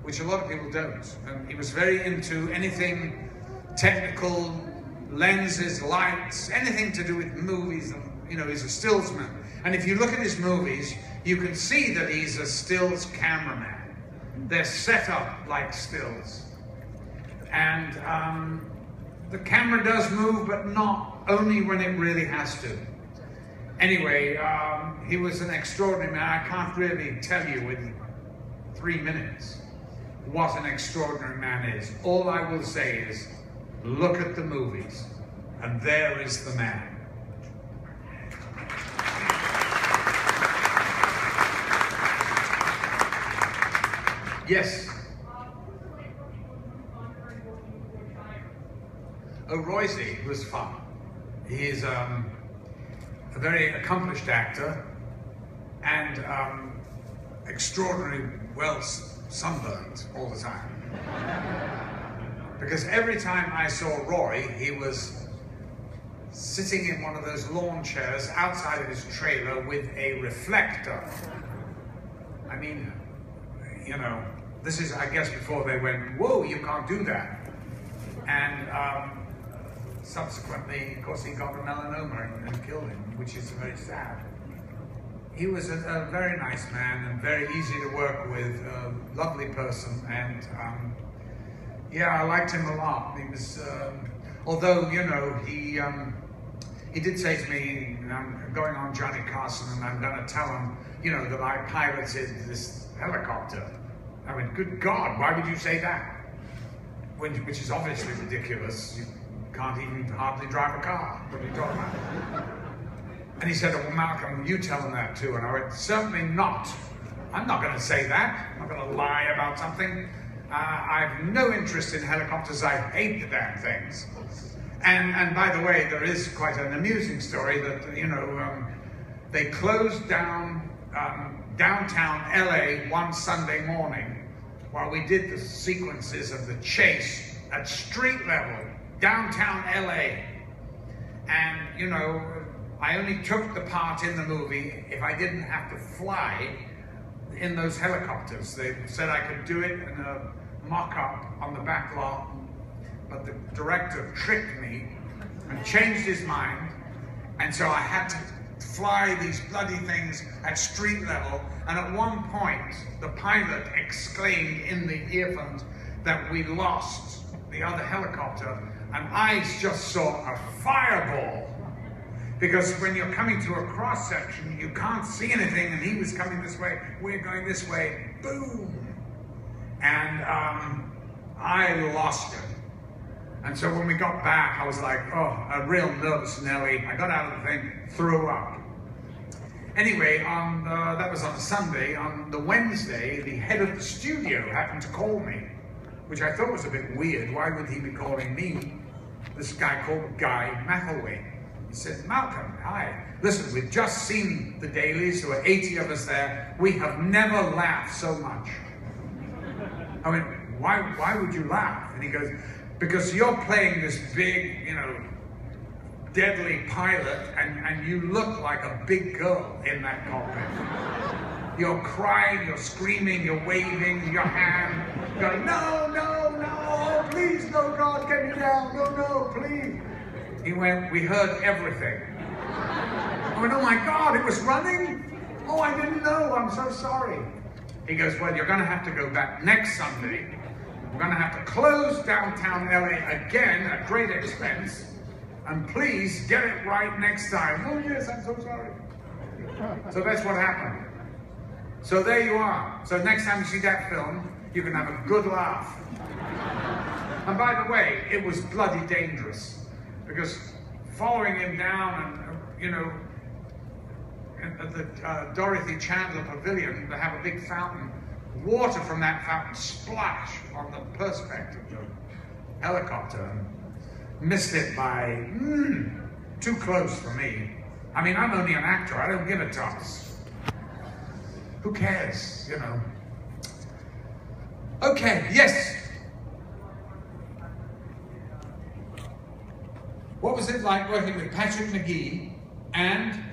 which a lot of people don't. He was very into anything technical, lenses, lights, anything to do with movies. And, you know, he's a stillsman. And if you look at his movies, you can see that he's a stills cameraman. They're set up like stills. And the camera does move, but not only when it really has to. Anyway, he was an extraordinary man. I can't really tell you in 3 minutes what an extraordinary man is. All I will say is, look at the movies, and there is the man. Yes? Oh, Royce was fun. He is a very accomplished actor and extraordinarily well sunburned all the time. Because every time I saw Roy, he was sitting in one of those lawn chairs outside of his trailer with a reflector. I mean, you know, this is, I guess, before they went, whoa, you can't do that. And subsequently, of course, he got a melanoma and killed him, which is very sad. He was a very nice man and very easy to work with, a lovely person, and yeah, I liked him a lot. He was, although, you know, he did say to me, I'm going on Johnny Carson and I'm going to tell him, you know, that I piloted this helicopter. I mean, good God, why would you say that? Which is obviously ridiculous. You can't even hardly drive a car. What are you talking about? And he said, well, Malcolm, you tell him that too. And I went, certainly not. I'm not going to say that. I'm not going to lie about something. I have no interest in helicopters. I hate the damn things. And by the way, there is quite an amusing story that, you know, they closed down downtown LA one Sunday morning while we did the sequences of the chase at street level, downtown LA. And, you know, I only took the part in the movie if I didn't have to fly in those helicopters. They said I could do it in a mock-up on the back lot, but the director tricked me and changed his mind, and so I had to fly these bloody things at street level. And at one point, the pilot exclaimed in the earphones that we lost the other helicopter, and I just saw a fireball. Because when you're coming to a cross section, you can't see anything, and he was coming this way, we're going this way, boom! And I lost it. And so when we got back, I was like, oh, a real nervous Nelly. I got out of the thing, threw up. Anyway, that was on a Sunday. On the Wednesday, the head of the studio happened to call me, which I thought was a bit weird. Why would he be calling me? This guy called Guy McDowell. He said, Malcolm, hi. Listen, we've just seen the dailies. There were 80 of us there. We have never laughed so much. I went, why would you laugh? And he goes, because you're playing this big, you know, deadly pilot, and you look like a big girl in that cockpit. You're crying, you're screaming, you're waving your hand, going, no, no, no, please, no, God, get me down, no, no, please. He went, we heard everything. I went, oh my God, it was running? Oh, I didn't know, I'm so sorry. He goes, well, you're going to have to go back next Sunday. We're going to have to close downtown LA again at great expense. And please get it right next time. Oh yes, I'm so sorry. So that's what happened. So there you are. So next time you see that film, you can have a good laugh. And by the way, it was bloody dangerous. Because following him down and, you know, at the Dorothy Chandler Pavilion, they have a big fountain. Water from that fountain splash on the perspex of the helicopter. And missed it by too close for me. I mean, I'm only an actor. I don't give a toss. Who cares, you know? Okay, yes. What was it like working with Patrick McGee and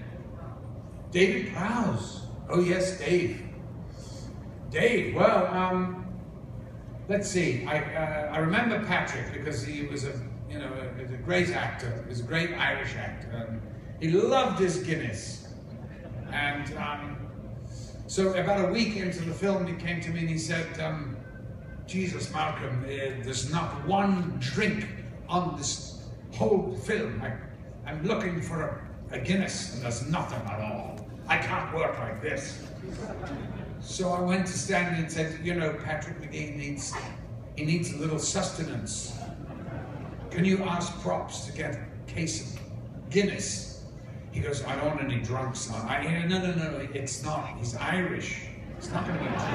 David Prowse? Oh yes, Dave. Dave, well, let's see, I remember Patrick because he was a great actor. He was a great Irish actor. He loved his Guinness. And so about a week into the film, he came to me and he said, Jesus, Malcolm, there's not one drink on this whole film. I'm looking for a Guinness and there's nothing at all. I can't work like this. So I went to Stanley and said, you know, Patrick McGee needs a little sustenance. Can you ask Props to get a case of Guinness? He goes, I don't want any drunks on. No, it's not. He's Irish. It's not going to be drunk.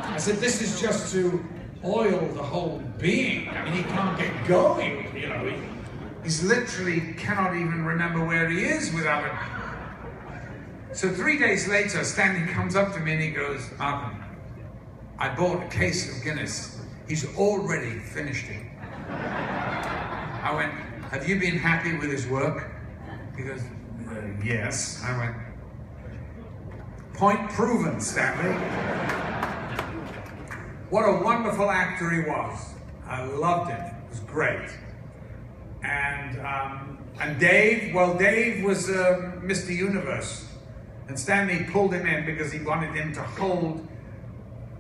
I said, this is just to oil the whole being. I mean, he can't get going, you know. He's literally cannot even remember where he is without it. So 3 days later, Stanley comes up to me and he goes, Malcolm, I bought a case of Guinness. He's already finished it. I went, have you been happy with his work? He goes, yes. I went, point proven, Stanley. What a wonderful actor he was. I loved him. It was great. And Dave, well, Dave was Mr. Universe. And Stanley pulled him in because he wanted him to hold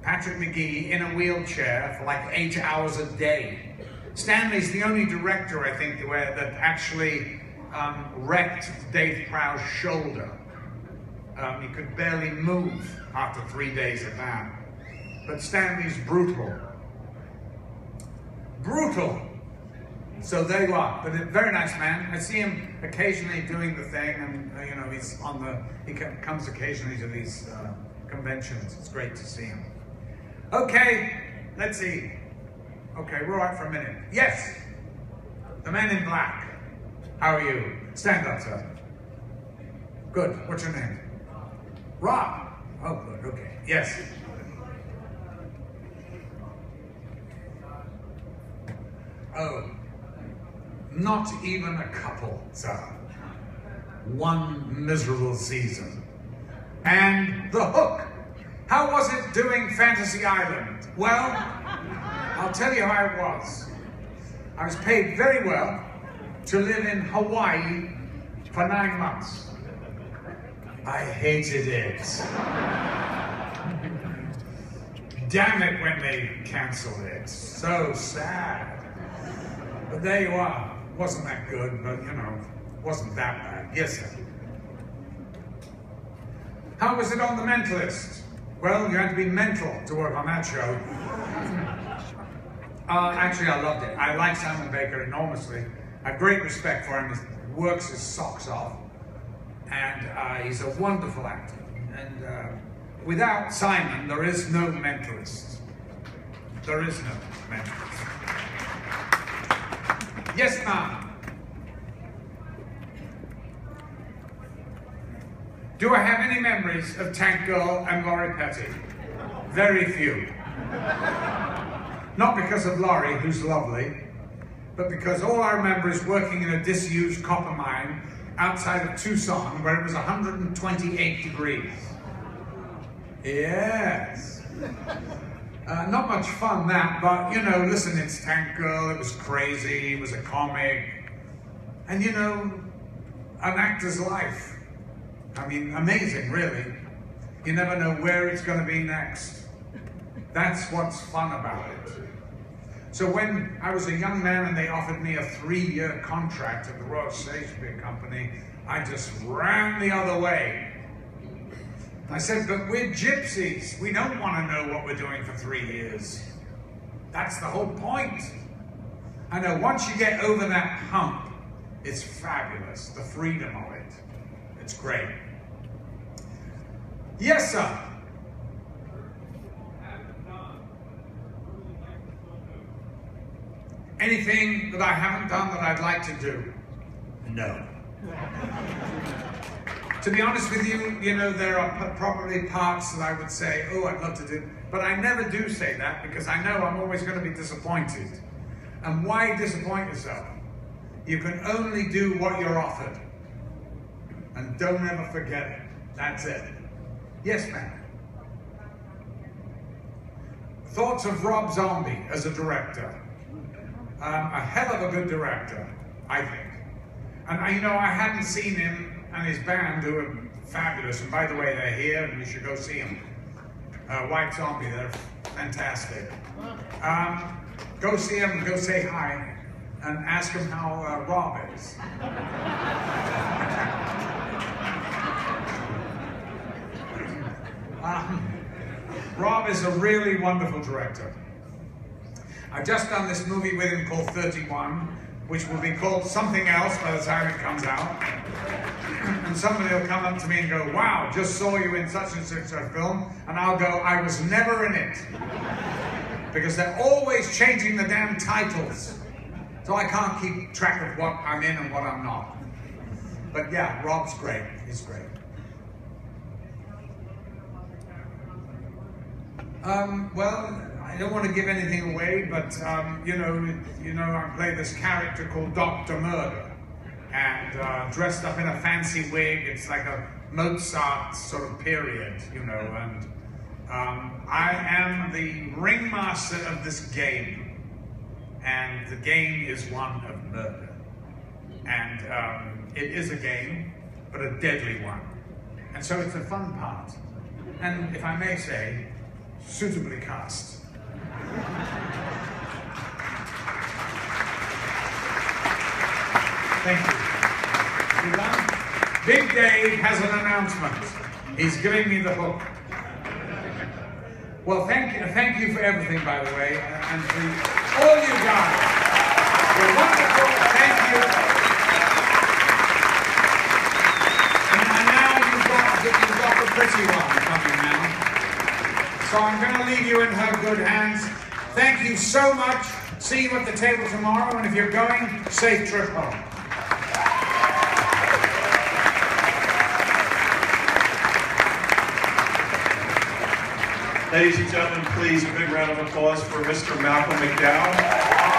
Patrick McGee in a wheelchair for like 8 hours a day. Stanley's the only director, I think, that actually wrecked Dave Prowse's shoulder. He could barely move after 3 days of that. But Stanley's brutal. Brutal! So there you are. But a very nice man. I see him occasionally doing the thing, and you know, he comes occasionally to these conventions. It's great to see him. Okay, let's see. Okay, we're all right for a minute. Yes, the man in black. How are you? Stand up, sir. Good. What's your name? Rob. Oh, good. Okay. Yes. Oh, not even a couple, sir. One miserable season. And The Hook. How was it doing Fantasy Island? Well, I'll tell you how it was. I was paid very well to live in Hawaii for 9 months. I hated it. Damn it when they canceled it. So sad. But there you are. Wasn't that good, but you know, wasn't that bad. Yes, sir. How was it on The Mentalist? Well, you had to be mental to work on that show. Actually, I loved it. I like Simon Baker enormously. I have great respect for him. He works his socks off. And he's a wonderful actor. And without Simon, there is no Mentalist. There is no Mentalist. Yes, ma'am. Do I have any memories of Tank Girl and Laurie Petty? Very few. Not because of Laurie, who's lovely, but because all I remember is working in a disused copper mine outside of Tucson where it was 128 degrees. Yes. Not much fun that, but you know, listen, it's Tank Girl, it was crazy, it was a comic. And you know, an actor's life. I mean, amazing, really. You never know where it's going to be next. That's what's fun about it. So when I was a young man and they offered me a 3-year contract at the Royal Shakespeare Company, I just ran the other way. I said, but we're gypsies. We don't want to know what we're doing for 3 years. That's the whole point. I know, once you get over that hump, it's fabulous, the freedom of it. It's great. Yes, sir. Anything that I haven't done that I'd like to do? No. To be honest with you, you know, there are probably parts that I would say, oh, I'd love to do, but I never do say that because I know I'm always going to be disappointed. And why disappoint yourself? You can only do what you're offered. And don't ever forget it. That's it. Yes, ma'am. thoughts of Rob Zombie as a director. A hell of a good director, I think. And you know, I hadn't seen him and his band, who are fabulous. And by the way, they're here, and you should go see them. White Zombie, they're fantastic. Go see them, go say hi, and ask them how Rob is. Rob is a really wonderful director. I've just done this movie with him called 31, which will be called something else by the time it comes out. And somebody will come up to me and go, wow, just saw you in such and such a film. And I'll go, I was never in it. Because they're always changing the damn titles. So I can't keep track of what I'm in and what I'm not. But yeah, Rob's great. He's great. Well, I don't want to give anything away, but you know, I play this character called Dr. Murder, and dressed up in a fancy wig. It's like a Mozart sort of period, you know, and I am the ringmaster of this game, and the game is one of murder, and it is a game, but a deadly one, and so it's a fun part, and if I may say, suitably cast. Thank you. You done? Big Dave has an announcement. He's giving me the hook. Well, thank you for everything, by the way, and for all you guys. You're wonderful. Thank you. And now you've got the pretty one coming now. So I'm going to leave you in her good hands. Thank you so much. See you at the table tomorrow, and if you're going, safe trip home. Ladies and gentlemen, please a big round of applause for Mr. Malcolm McDowell.